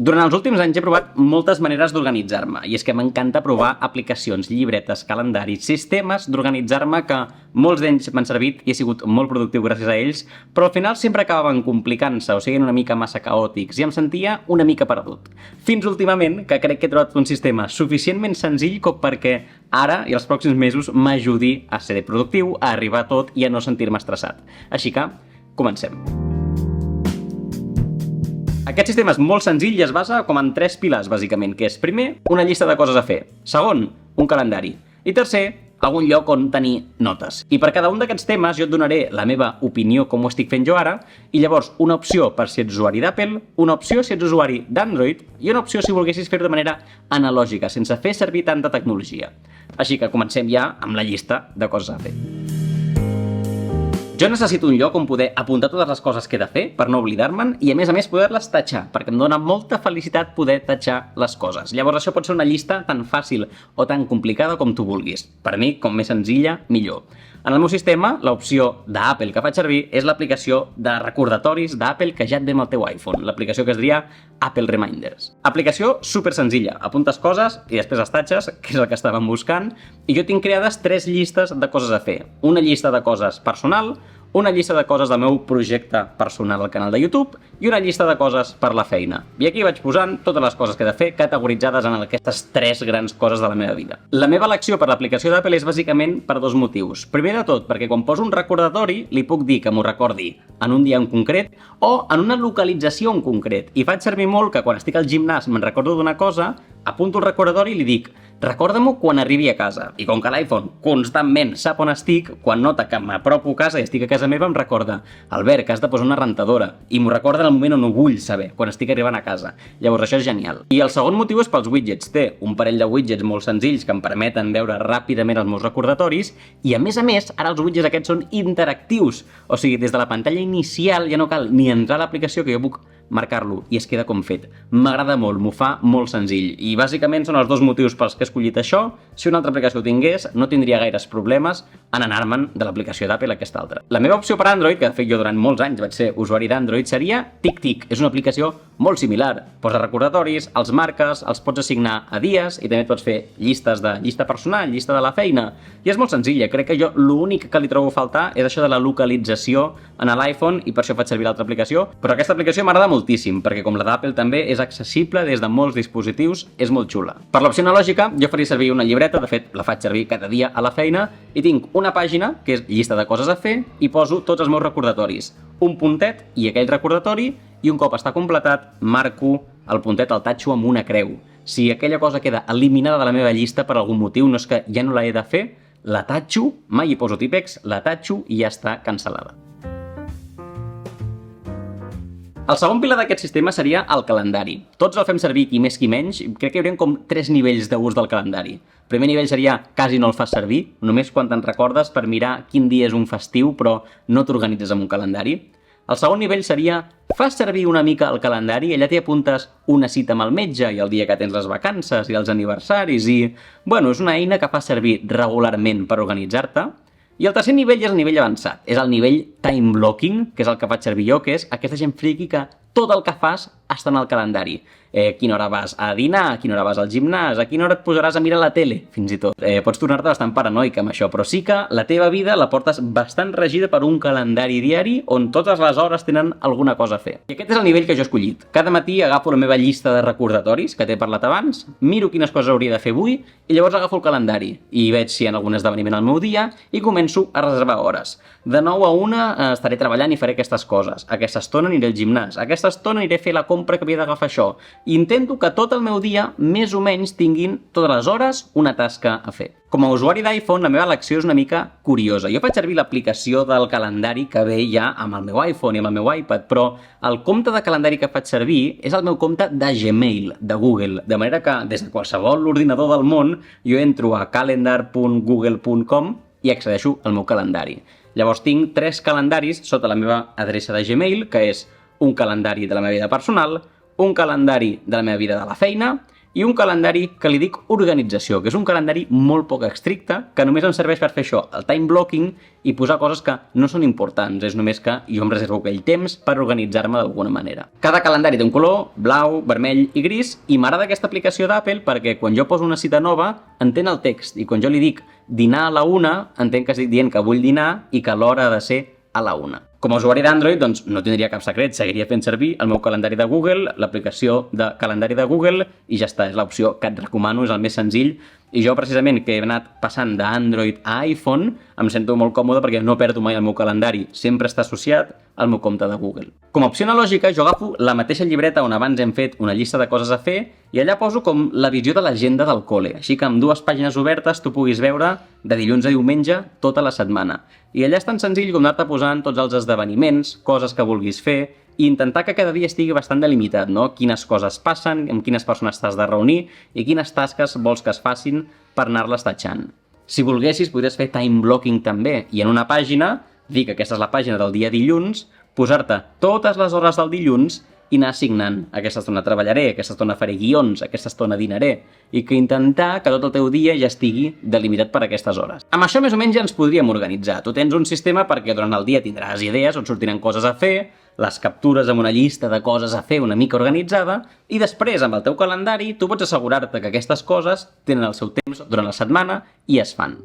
Durant els últims anys he provat moltes maneres d'organitzar-me i és que m'encanta provar aplicacions, llibretes, calendaris, sistemes d'organitzar-me que molts d'ells m'han servit i he sigut molt productiu gràcies a ells, però al final sempre acabaven complicant-se o siguin una mica massa caòtics i em sentia una mica perdut. Fins últimament que crec que he trobat un sistema suficientment senzill com perquè ara i els pròxims mesos m'ajudi a ser productiu, a arribar a tot i a no sentir-me estressat. Així que, comencem. Aquest sistema és molt senzill i es basa com en 3 pilars, bàsicament, que és, primer, una llista de coses a fer. Segon, un calendari. I tercer, algun lloc on tenir notes. I per cada un d'aquests temes jo et donaré la meva opinió com ho estic fent jo ara, i llavors una opció per si ets usuari d'Apple, una opció si ets usuari d'Android i una opció si volguessis fer-ho de manera analògica, sense fer servir tanta tecnologia. Així que comencem ja amb la llista de coses a fer. Jo necessito un lloc on poder apuntar totes les coses que he de fer per no oblidar-me'n i a més poder-les tatxar, perquè em dona molta felicitat poder tatxar les coses. Llavors això pot ser una llista tan fàcil o tan complicada com tu vulguis. Per mi, com més senzilla, millor. En el meu sistema, l'opció d'Apple que faig servir és l'aplicació de recordatoris d'Apple que ja et ve amb el teu iPhone, l'aplicació que es diria Apple Reminders. Aplicació super senzilla, apuntes coses i després les tatxes, que és el que estàvem buscant, i jo tinc creades 3 llistes de coses a fer. Una llista de coses personal, una llista de coses del meu projecte personal al canal de YouTube i una llista de coses per la feina. I aquí vaig posant totes les coses que he de fer categoritzades en aquestes 3 grans coses de la meva vida. La meva elecció per l'aplicació d'Apple és bàsicament per 2 motius. Primer de tot, perquè quan poso un recordatori li puc dir que m'ho recordi en un dia en concret o en una localització en concret. I faig servir molt que quan estic al gimnàs me'n recordo d'una cosa, apunto el recordatori i li dic recorda-m'ho quan arribi a casa. I com que l'iPhone constantment sap on estic, quan nota que m'apropo a casa i estic a casa meva em recorda Albert, que has de posar una rentadora. I m'ho recorda en el moment on ho vull saber, quan estic arribant a casa. Llavors això és genial. I el segon motiu és pels widgets. Té un parell de widgets molt senzills que em permeten veure ràpidament els meus recordatoris i a més, ara els widgets aquests són interactius. O sigui, des de la pantalla inicial ja no cal ni entrar a l'aplicació que jo puc marcar-lo i es queda com fet. M'agrada molt, m'ho fa molt senzill. I bàsicament són els 2 motius pels que he escollit això. Si una altra aplicació ho tingués, no tindria gaires problemes en anar-me'n de l'aplicació d'Apple a aquesta altra. La meva opció per Android, que de fet jo durant molts anys vaig ser usuari d'Android, seria TickTick. És una aplicació molt similar. Posa recordatoris, els marques, els pots assignar a dies i també pots fer llistes de llista personal, llista de la feina. I és molt senzilla. Crec que jo l'únic que li trobo a faltar és això de la localització en l'iPhone i per això faig servir l'altra aplicació. Però aquesta aplicació m'agrada moltíssim, perquè com la d'Apple també és accessible des de molts dispositius, és molt xula. Per l'opció analògica, jo faria servir una llibreta, de fet la faig servir cada dia a la feina, i tinc una pàgina, que és llista de coses a fer, i poso tots els meus recordatoris. Un puntet i aquell recordatori, i un cop està completat, marco el puntet, el tatxo amb una creu. Si aquella cosa queda eliminada de la meva llista per algun motiu, no és que ja no la he de fer, la tatxo, mai hi poso típex, la tatxo i ja està cancel·lada. El segon pilar d'aquest sistema seria el calendari. Tots el fem servir qui més qui menys, crec que hi hauria com 3 nivells d'ús del calendari. El primer nivell seria quasi no el fas servir, només quan te'n recordes per mirar quin dia és un festiu però no t'organitzes amb un calendari. El segon nivell seria fas servir una mica el calendari, allà t'hi apuntes una cita amb el metge i el dia que tens les vacances i els aniversaris i... Bueno, és una eina que fas servir regularment per organitzar-te. I el tercer nivell és el nivell avançat, és el nivell time blocking, que és el que faig servir jo, que és aquesta gent friqui que tot el que fas està en el calendari. A quina hora vas a dinar, a quina hora vas al gimnàs, a quina hora et posaràs a mirar la tele, fins i tot. Pots tornar-te bastant paranoic amb això, però sí que la teva vida la portes bastant regida per un calendari diari on totes les hores tenen alguna cosa a fer. I aquest és el nivell que jo he escollit. Cada matí agafo la meva llista de recordatoris, que t'he parlat abans, miro quines coses hauria de fer avui i llavors agafo el calendari i veig si hi ha algun esdeveniment al meu dia i començo a reservar hores. De 9 a 1 estaré treballant i faré aquestes coses. Aquesta estona aniré al gimnàs. Aquesta estona aniré a fer la compra que havia d'agafar això. I intento que tot el meu dia, més o menys, tinguin totes les hores una tasca a fer. Com a usuari d'iPhone, la meva elecció és una mica curiosa. Jo faig servir l'aplicació del calendari que ve ja amb el meu iPhone i amb el meu iPad, però el compte de calendari que faig servir és el meu compte de Gmail, de Google, de manera que des de qualsevol ordinador del món jo entro a calendar.google.com i accedeixo al meu calendari. Llavors tinc 3 calendaris sota la meva adreça de Gmail, que és un calendari de la meva vida personal, un calendari de la meva vida de la feina i un calendari que li dic organització, que és un calendari molt poc estricte, que només em serveix per fer això, el time blocking, i posar coses que no són importants, és només que jo em reservo aquell temps per organitzar-me d'alguna manera. Cada calendari té un color, blau, vermell i gris, i m'agrada aquesta aplicació d'Apple perquè quan jo poso una cita nova, entén el text, i quan jo li dic dinar a la 1, entenc que estic dient que vull dinar i que l'hora ha de ser a la 1. Com a usuari d'Android, doncs no tindria cap secret, seguiria fent servir el meu calendari de Google, l'aplicació de calendari de Google, i ja està, és l'opció que et recomano, és el més senzill. I jo, precisament, que he anat passant d'Android a iPhone, em sento molt còmode perquè no perdo mai el meu calendari. Sempre està associat al meu compte de Google. Com a opció analògica, jo agafo la mateixa llibreta on abans hem fet una llista de coses a fer i allà poso com la visió de l'agenda del col·le. Així que amb 2 pàgines obertes tu puguis veure de dilluns a diumenge tota la setmana. I allà és tan senzill com anar-te posant tots els esdeveniments, coses que vulguis fer, i intentar que cada dia estigui bastant delimitat, no? Quines coses passen, amb quines persones t'has de reunir i quines tasques vols que es facin per anar-les tatxant. Si volguessis, podries fer time blocking també, i en una pàgina, dir que aquesta és la pàgina del dia dilluns, posar-te totes les hores del dilluns i anar assignant. Aquesta estona treballaré, aquesta estona faré guions, aquesta estona dinaré, i que intentar que tot el teu dia ja estigui delimitat per aquestes hores. Amb això més o menys ja ens podríem organitzar. Tu tens un sistema perquè durant el dia tindràs idees on sortiran coses a fer, les captures amb una llista de coses a fer una mica organitzada, i després, amb el teu calendari, tu pots assegurar-te que aquestes coses tenen el seu temps durant la setmana i es fan.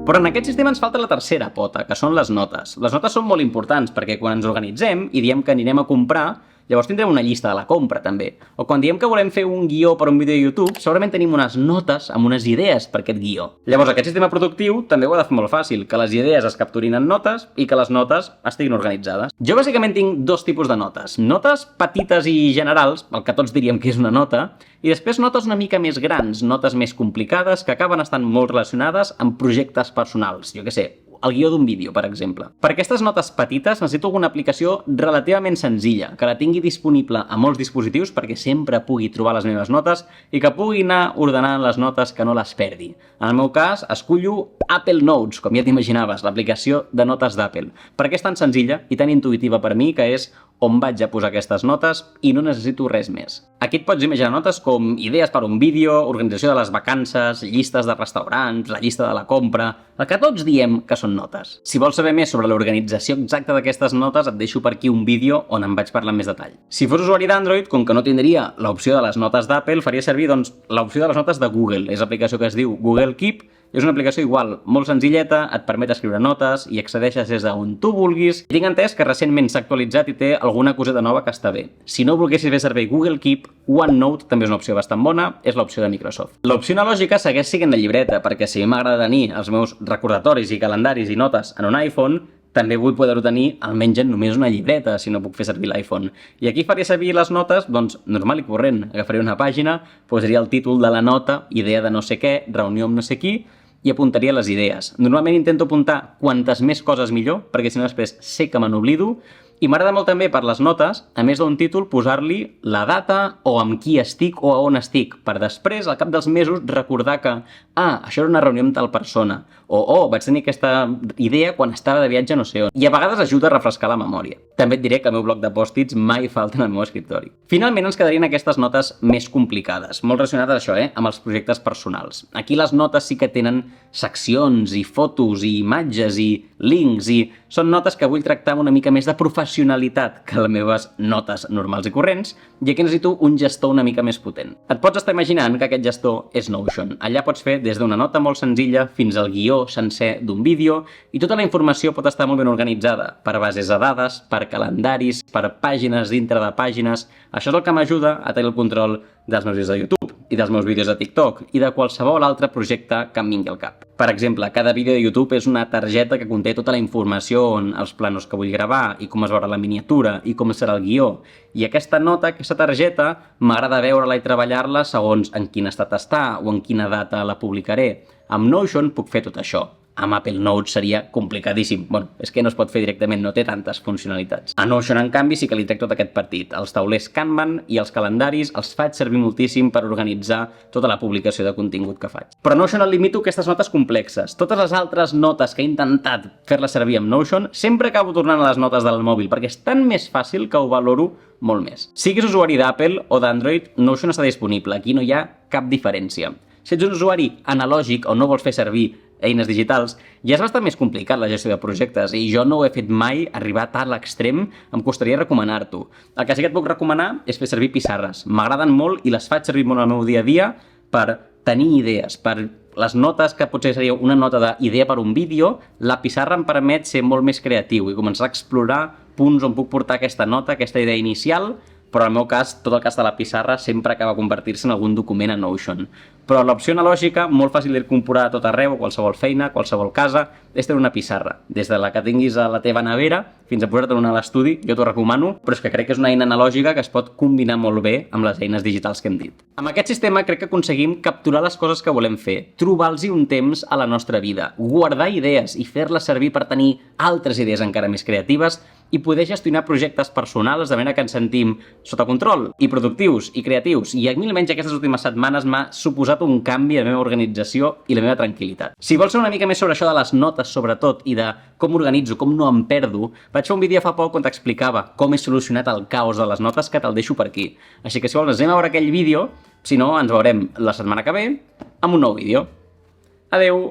Però en aquest sistema ens falta la tercera pota, que són les notes. Les notes són molt importants perquè quan ens organitzem i diem que anirem a comprar, llavors tindrem una llista de la compra, també. O quan diem que volem fer un guió per un vídeo de YouTube, segurament tenim unes notes amb unes idees per aquest guió. Llavors, aquest sistema productiu també ho ha de fer molt fàcil, que les idees es capturin en notes i que les notes estiguin organitzades. Jo bàsicament tinc 2 tipus de notes. Notes petites i generals, el que tots diríem que és una nota, i després notes una mica més grans, notes més complicades que acaben estant molt relacionades amb projectes personals. Jo què sé, el guió d'un vídeo, per exemple. Per aquestes notes petites necessito alguna aplicació relativament senzilla, que la tingui disponible a molts dispositius perquè sempre pugui trobar les meves notes i que pugui anar ordenant les notes que no les perdi. En el meu cas, escullo Apple Notes, com ja t'imaginaves, l'aplicació de notes d'Apple, perquè és tan senzilla i tan intuïtiva per mi que és on vaig a posar aquestes notes i no necessito res més. Aquí et pots imaginar notes com idees per un vídeo, organització de les vacances, llistes de restaurants, la llista de la compra, el que tots diem que són notes. Si vols saber més sobre l'organització exacta d'aquestes notes, et deixo per aquí un vídeo on en vaig parlar amb més detall. Si fos usuari d'Android, com que no tindria l'opció de les notes d'Apple, faria servir doncs, l'opció de les notes de Google. És l'aplicació que es diu Google Keep, és una aplicació igual, molt senzilleta, et permet escriure notes i accedeixes des d'on tu vulguis. I tinc entès que recentment s'ha actualitzat i té alguna coseta nova que està bé. Si no volguessis fer servir Google Keep, OneNote també és una opció bastant bona, és l'opció de Microsoft. L'opció analògica segueix sent la llibreta, perquè si m'agrada tenir els meus recordatoris i calendaris i notes en un iPhone, també vull poder-ho tenir almenys en només una llibreta, si no puc fer servir l'iPhone. I aquí faria servir les notes, doncs, normal i corrent. Agafaria una pàgina, posaria el títol de la nota, idea de no sé què, reunió amb no sé qui, i apuntaria les idees. Normalment intento apuntar quantes més coses millor, perquè si no després sé que me n'oblido, i m'agrada molt també per les notes, a més d'un títol, posar-li la data o amb qui estic o a on estic, per després, al cap dels mesos, recordar que això era una reunió amb tal persona, o vaig tenir aquesta idea quan estava de viatge no sé on. I a vegades ajuda a refrescar la memòria. També et diré que el meu bloc de pòstits mai falta en el meu escriptori. Finalment ens quedarien aquestes notes més complicades, molt relacionades això, amb els projectes personals. Aquí les notes sí que tenen seccions i fotos i imatges i links i són notes que vull tractar amb una mica més de professionalitat que les meves notes normals i corrents, i aquí necessito un gestor una mica més potent. Et pots estar imaginant que aquest gestor és Notion. Allà pots fer des d'una nota molt senzilla fins al guió sencer d'un vídeo, i tota la informació pot estar molt ben organitzada per bases de dades, per calendaris, per pàgines dintre de pàgines. Això és el que m'ajuda a tenir el control dels meus vídeos de YouTube i dels meus vídeos de TikTok i de qualsevol altre projecte que em vingui al cap. Per exemple, cada vídeo de YouTube és una targeta que conté tota la informació on els planos que vull gravar i com es veurà la miniatura i com serà el guió. I aquesta nota, aquesta targeta, m'agrada veure-la i treballar-la segons en quin estat està o en quina data la publicaré. Amb Notion puc fer tot això. Amb Apple Notes seria complicadíssim. Bueno, és que no es pot fer directament, no té tantes funcionalitats. A Notion, en canvi, sí que li trec tot aquest partit. Els taulers Kanban i els calendaris els faig servir moltíssim per organitzar tota la publicació de contingut que faig. Però a Notion el limito aquestes notes complexes. Totes les altres notes que he intentat fer-les servir amb Notion, sempre acabo tornant a les notes del mòbil, perquè és tan més fàcil que ho valoro molt més. Siguis usuari d'Apple o d'Android, Notion està disponible. Aquí no hi ha cap diferència. Si ets un usuari analògic o no vols fer servir eines digitals, ja és bastant més complicat la gestió de projectes i jo no ho he fet mai, arribat a l'extrem, em costaria recomanar-t'ho. El que sí que et puc recomanar és fer servir pissarres. M'agraden molt i les faig servir molt al meu dia a dia per tenir idees, per les notes que potser seria una nota d'idea per un vídeo, la pissarra em permet ser molt més creatiu i començar a explorar punts on puc portar aquesta nota, aquesta idea inicial, però en el meu cas, tot el cas de la pissarra sempre acaba convertir-se en algun document a Notion. Però l'opció analògica, molt fàcil d'incorporar a tot arreu, a qualsevol feina, a qualsevol casa, és tenir una pissarra. Des de la que tinguis a la teva nevera fins a posar-te una a l'estudi, jo t'ho recomano, però és que crec que és una eina analògica que es pot combinar molt bé amb les eines digitals que hem dit. Amb aquest sistema crec que aconseguim capturar les coses que volem fer, trobar-los un temps a la nostra vida, guardar idees i fer-les servir per tenir altres idees encara més creatives i poder gestionar projectes personals de manera que ens sentim sota control i productius i creatius. I a mi almenys aquestes últimes setmanes m'ha suposat un canvi a la meva organització i la meva tranquil·litat. Si vols saber una mica més sobre això de les notes, sobretot, i de com organitzo, com no em perdo, vaig fer un vídeo fa poc on t'explicava com he solucionat el caos de les notes, que te'l deixo per aquí. Així que si vols anem a veure aquell vídeo, si no ens veurem la setmana que ve amb un nou vídeo. Adeu!